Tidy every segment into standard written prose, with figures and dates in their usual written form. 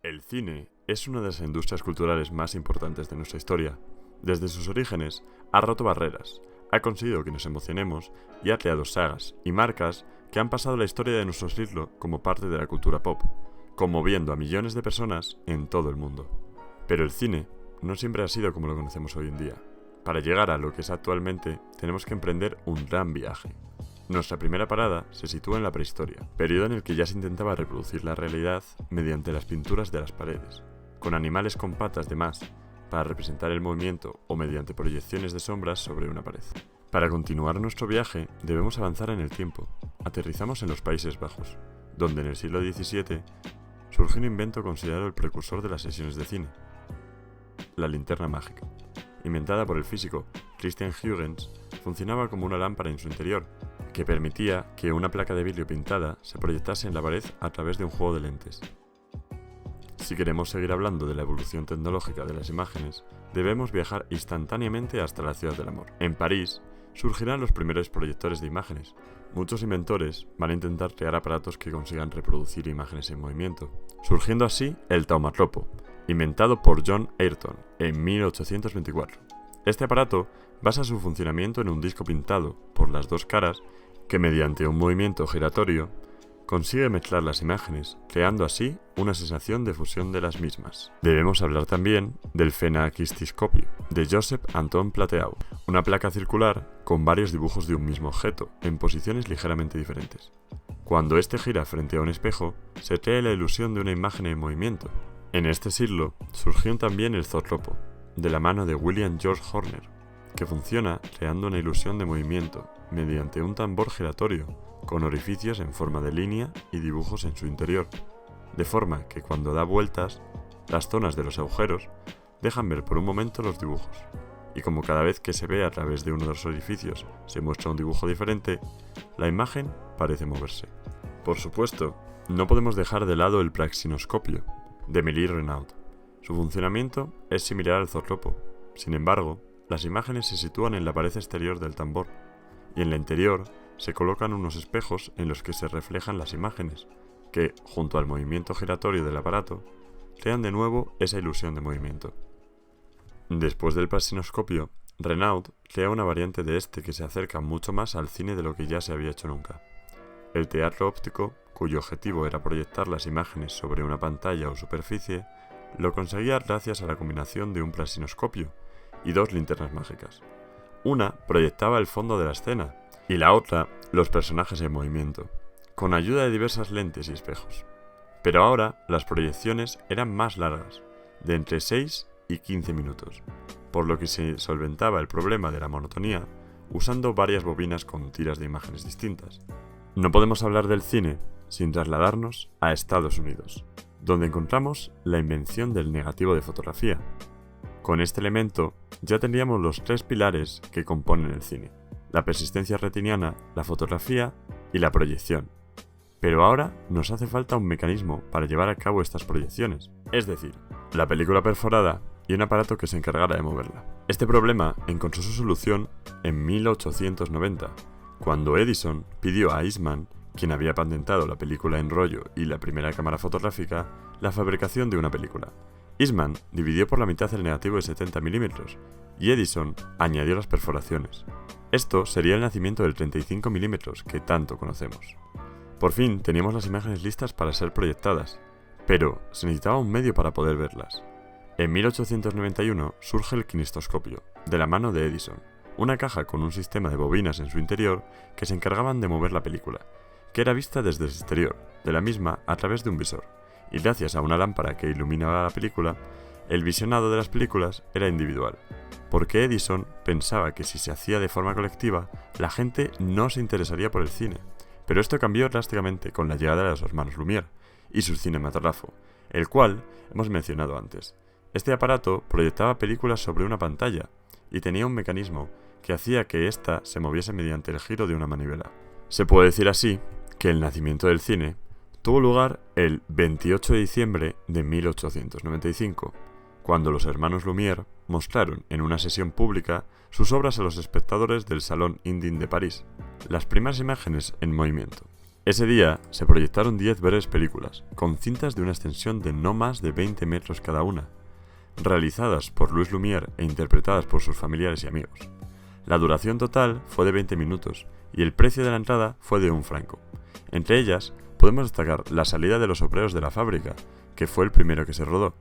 El cine es una de las industrias culturales más importantes de nuestra historia. Desde sus orígenes, ha roto barreras, ha conseguido que nos emocionemos y ha creado sagas y marcas que han pasado la historia de nuestro siglo como parte de la cultura pop, conmoviendo a millones de personas en todo el mundo. Pero el cine no siempre ha sido como lo conocemos hoy en día. Para llegar a lo que es actualmente, tenemos que emprender un gran viaje. Nuestra primera parada se sitúa en la prehistoria, periodo en el que ya se intentaba reproducir la realidad mediante las pinturas de las paredes, con animales con patas de más para representar el movimiento o mediante proyecciones de sombras sobre una pared. Para continuar nuestro viaje debemos avanzar en el tiempo. Aterrizamos en los Países Bajos, donde en el siglo XVII surgió un invento considerado el precursor de las sesiones de cine: la linterna mágica. Inventada por el físico Christian Huygens, funcionaba como una lámpara en su interior, que permitía que una placa de vidrio pintada se proyectase en la pared a través de un juego de lentes. Si queremos seguir hablando de la evolución tecnológica de las imágenes, debemos viajar instantáneamente hasta la Ciudad del Amor. En París surgirán los primeros proyectores de imágenes. Muchos inventores van a intentar crear aparatos que consigan reproducir imágenes en movimiento, surgiendo así el taumatropo, inventado por John Ayrton en 1824. Este aparato basa su funcionamiento en un disco pintado por las dos caras que, mediante un movimiento giratorio, consigue mezclar las imágenes, creando así una sensación de fusión de las mismas. Debemos hablar también del fenaquistiscopio, de Joseph Anton Plateau, una placa circular con varios dibujos de un mismo objeto, en posiciones ligeramente diferentes. Cuando éste gira frente a un espejo, se crea la ilusión de una imagen en movimiento. En este siglo surgió también el zoótropo, de la mano de William George Horner, que funciona creando una ilusión de movimiento mediante un tambor giratorio con orificios en forma de línea y dibujos en su interior, de forma que cuando da vueltas, las zonas de los agujeros dejan ver por un momento los dibujos, y como cada vez que se ve a través de uno de los orificios se muestra un dibujo diferente, la imagen parece moverse. Por supuesto, no podemos dejar de lado el praxinoscopio, de Émile Renaud. Su funcionamiento es similar al zoótropo. Sin embargo, las imágenes se sitúan en la pared exterior del tambor, y en la interior se colocan unos espejos en los que se reflejan las imágenes, que, junto al movimiento giratorio del aparato, crean de nuevo esa ilusión de movimiento. Después del praxinoscopio, Renaud crea una variante de este que se acerca mucho más al cine de lo que ya se había hecho nunca: el teatro óptico, cuyo objetivo era proyectar las imágenes sobre una pantalla o superficie, lo conseguía gracias a la combinación de un praxinoscopio y dos linternas mágicas. Una proyectaba el fondo de la escena y la otra los personajes en movimiento, con ayuda de diversas lentes y espejos. Pero ahora las proyecciones eran más largas, de entre 6 y 15 minutos, por lo que se solventaba el problema de la monotonía usando varias bobinas con tiras de imágenes distintas. No podemos hablar del cine sin trasladarnos a Estados Unidos, donde encontramos la invención del negativo de fotografía. Con este elemento ya tendríamos los tres pilares que componen el cine: la persistencia retiniana, la fotografía y la proyección. Pero ahora nos hace falta un mecanismo para llevar a cabo estas proyecciones, es decir, la película perforada y un aparato que se encargara de moverla. Este problema encontró su solución en 1890, cuando Edison pidió a Eastman, quien había patentado la película en rollo y la primera cámara fotográfica, la fabricación de una película. Eastman dividió por la mitad el negativo de 70 mm y Edison añadió las perforaciones. Esto sería el nacimiento del 35 mm que tanto conocemos. Por fin teníamos las imágenes listas para ser proyectadas, pero se necesitaba un medio para poder verlas. En 1891 surge el kinestoscopio, de la mano de Edison, una caja con un sistema de bobinas en su interior que se encargaban de mover la película, que era vista desde el exterior de la misma a través de un visor, y gracias a una lámpara que iluminaba la película, el visionado de las películas era individual, porque Edison pensaba que si se hacía de forma colectiva, la gente no se interesaría por el cine. Pero esto cambió drásticamente con la llegada de los hermanos Lumière y su cinematógrafo, el cual hemos mencionado antes. Este aparato proyectaba películas sobre una pantalla y tenía un mecanismo que hacía que ésta se moviese mediante el giro de una manivela. Se puede decir así que el nacimiento del cine tuvo lugar el 28 de diciembre de 1895, cuando los hermanos Lumière mostraron en una sesión pública sus obras a los espectadores del Salón Indien de París. Las primeras imágenes en movimiento. Ese día se proyectaron 10 breves películas, con cintas de una extensión de no más de 20 metros cada una, realizadas por Louis Lumière e interpretadas por sus familiares y amigos. La duración total fue de 20 minutos y el precio de la entrada fue de 1 franco. Entre ellas, podemos destacar la salida de los obreros de la fábrica, que fue el primero que se rodó,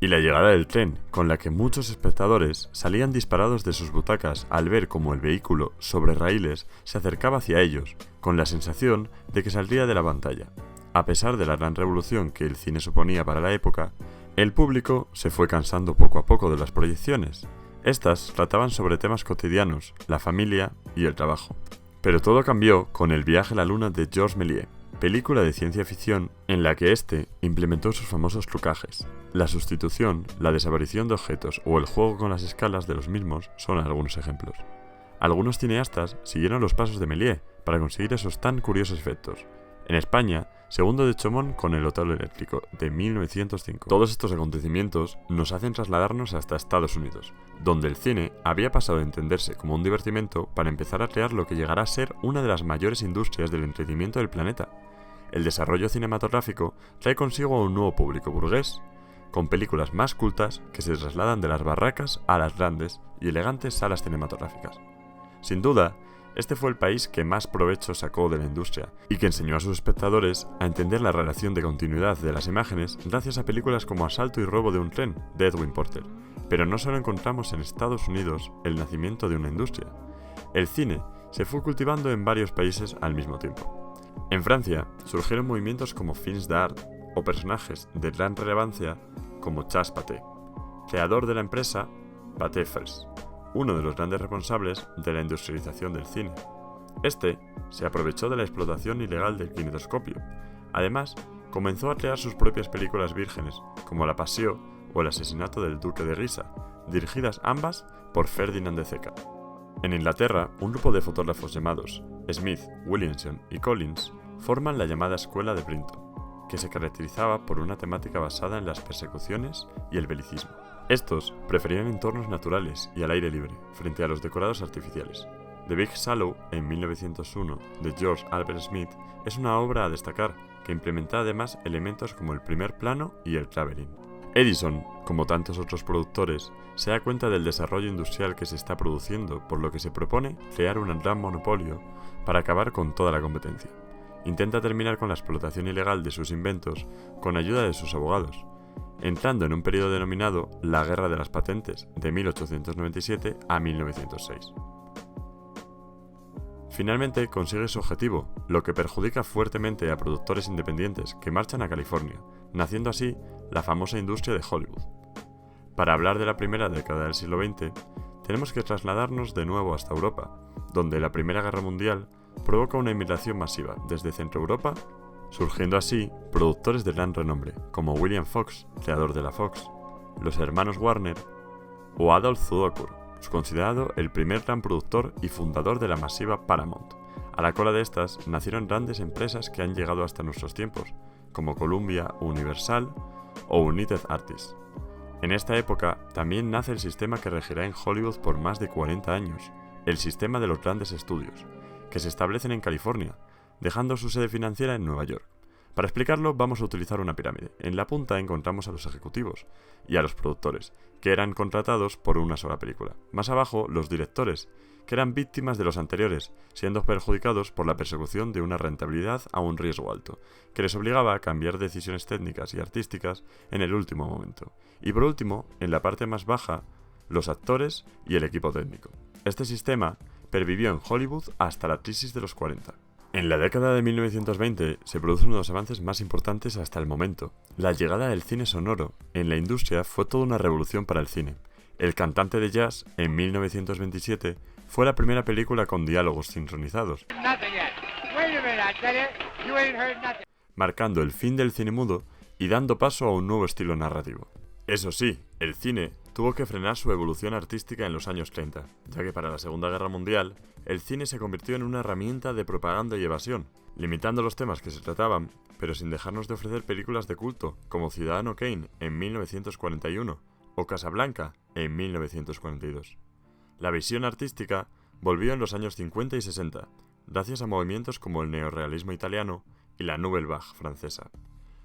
y la llegada del tren, con la que muchos espectadores salían disparados de sus butacas al ver cómo el vehículo, sobre raíles, se acercaba hacia ellos, con la sensación de que saldría de la pantalla. A pesar de la gran revolución que el cine suponía para la época, el público se fue cansando poco a poco de las proyecciones. Estas trataban sobre temas cotidianos, la familia y el trabajo. Pero todo cambió con El viaje a la luna de Georges Méliès, película de ciencia ficción en la que éste implementó sus famosos trucajes. La sustitución, la desaparición de objetos o el juego con las escalas de los mismos son algunos ejemplos. Algunos cineastas siguieron los pasos de Méliès para conseguir esos tan curiosos efectos. En España, segundo de Chaumont con El Hotel Eléctrico, de 1905. Todos estos acontecimientos nos hacen trasladarnos hasta Estados Unidos, donde el cine había pasado de entenderse como un divertimento para empezar a crear lo que llegará a ser una de las mayores industrias del entretenimiento del planeta. El desarrollo cinematográfico trae consigo a un nuevo público burgués, con películas más cultas que se trasladan de las barracas a las grandes y elegantes salas cinematográficas. Sin duda, este fue el país que más provecho sacó de la industria y que enseñó a sus espectadores a entender la relación de continuidad de las imágenes gracias a películas como Asalto y robo de un tren, de Edwin Porter. Pero no solo encontramos en Estados Unidos el nacimiento de una industria. El cine se fue cultivando en varios países al mismo tiempo. En Francia surgieron movimientos como films d'art o personajes de gran relevancia como Charles Pathé, creador de la empresa Pathé Frères, uno de los grandes responsables de la industrialización del cine. Este se aprovechó de la explotación ilegal del kinetoscopio. Además, comenzó a crear sus propias películas vírgenes, como La Passió o El asesinato del duque de Guisa, dirigidas ambas por Ferdinand de Zecca. En Inglaterra, un grupo de fotógrafos llamados Smith, Williamson y Collins forman la llamada Escuela de Brinton, que se caracterizaba por una temática basada en las persecuciones y el belicismo. Estos preferían entornos naturales y al aire libre, frente a los decorados artificiales. The Big Swallow, en 1901, de George Albert Smith, es una obra a destacar, que implementa además elementos como el primer plano y el traveling. Edison, como tantos otros productores, se da cuenta del desarrollo industrial que se está produciendo, por lo que se propone crear un gran monopolio para acabar con toda la competencia. Intenta terminar con la explotación ilegal de sus inventos con ayuda de sus abogados, entrando en un periodo denominado la Guerra de las Patentes, de 1897 a 1906. Finalmente consigue su objetivo, lo que perjudica fuertemente a productores independientes que marchan a California, naciendo así la famosa industria de Hollywood. Para hablar de la primera década del siglo XX, tenemos que trasladarnos de nuevo hasta Europa, donde la Primera Guerra Mundial provoca una inmigración masiva desde Centroeuropa, surgiendo así productores de gran renombre, como William Fox, creador de la Fox, los hermanos Warner o Adolph Zukor, considerado el primer gran productor y fundador de la masiva Paramount. A la cola de estas nacieron grandes empresas que han llegado hasta nuestros tiempos, como Columbia, Universal o United Artists. En esta época también nace el sistema que regirá en Hollywood por más de 40 años, el sistema de los grandes estudios, que se establecen en California, dejando su sede financiera en Nueva York. Para explicarlo vamos a utilizar una pirámide. En la punta encontramos a los ejecutivos y a los productores, que eran contratados por una sola película. Más abajo, los directores, que eran víctimas de los anteriores, siendo perjudicados por la persecución de una rentabilidad a un riesgo alto, que les obligaba a cambiar decisiones técnicas y artísticas en el último momento. Y por último, en la parte más baja, los actores y el equipo técnico. Este sistema pervivió en Hollywood hasta la crisis de los 40. En la década de 1920 se produce uno de los avances más importantes hasta el momento. La llegada del cine sonoro en la industria fue toda una revolución para el cine. El cantante de jazz, en 1927, fue la primera película con diálogos sincronizados, marcando el fin del cine mudo y dando paso a un nuevo estilo narrativo. Eso sí, el cine tuvo que frenar su evolución artística en los años 30, ya que para la Segunda Guerra Mundial, el cine se convirtió en una herramienta de propaganda y evasión, limitando los temas que se trataban, pero sin dejarnos de ofrecer películas de culto, como Ciudadano Kane en 1941 o Casablanca en 1942. La visión artística volvió en los años 50 y 60, gracias a movimientos como el neorrealismo italiano y la Nouvelle Vague francesa.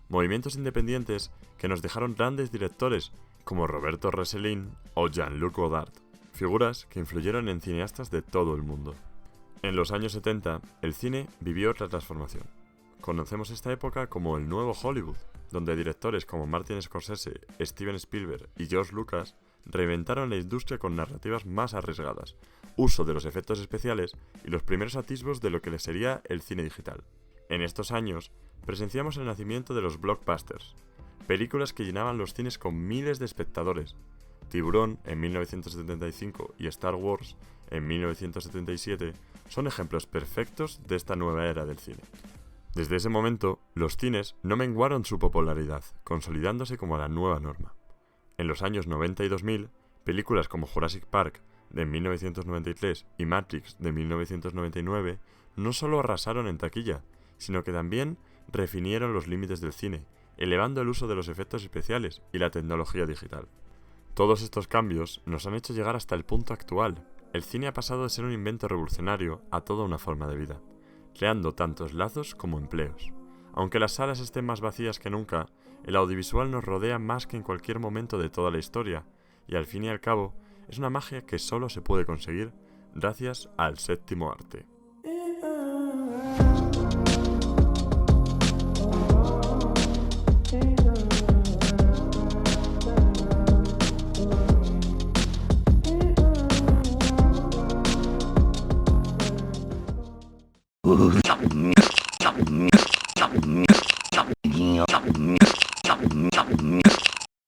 Movimientos independientes que nos dejaron grandes directores como Roberto Rossellini o Jean-Luc Godard, figuras que influyeron en cineastas de todo el mundo. En los años 70, el cine vivió otra transformación. Conocemos esta época como el Nuevo Hollywood, donde directores como Martin Scorsese, Steven Spielberg y George Lucas reinventaron la industria con narrativas más arriesgadas, uso de los efectos especiales y los primeros atisbos de lo que sería el cine digital. En estos años, presenciamos el nacimiento de los blockbusters, películas que llenaban los cines con miles de espectadores. Tiburón en 1975 y Star Wars en 1977 son ejemplos perfectos de esta nueva era del cine. Desde ese momento, los cines no menguaron su popularidad, consolidándose como la nueva norma. En los años 90 y 2000, películas como Jurassic Park de 1993 y Matrix de 1999 no solo arrasaron en taquilla, sino que también refinieron los límites del cine, elevando el uso de los efectos especiales y la tecnología digital. Todos estos cambios nos han hecho llegar hasta el punto actual. El cine ha pasado de ser un invento revolucionario a toda una forma de vida, creando tantos lazos como empleos. Aunque las salas estén más vacías que nunca, el audiovisual nos rodea más que en cualquier momento de toda la historia, y al fin y al cabo, es una magia que solo se puede conseguir gracias al séptimo arte.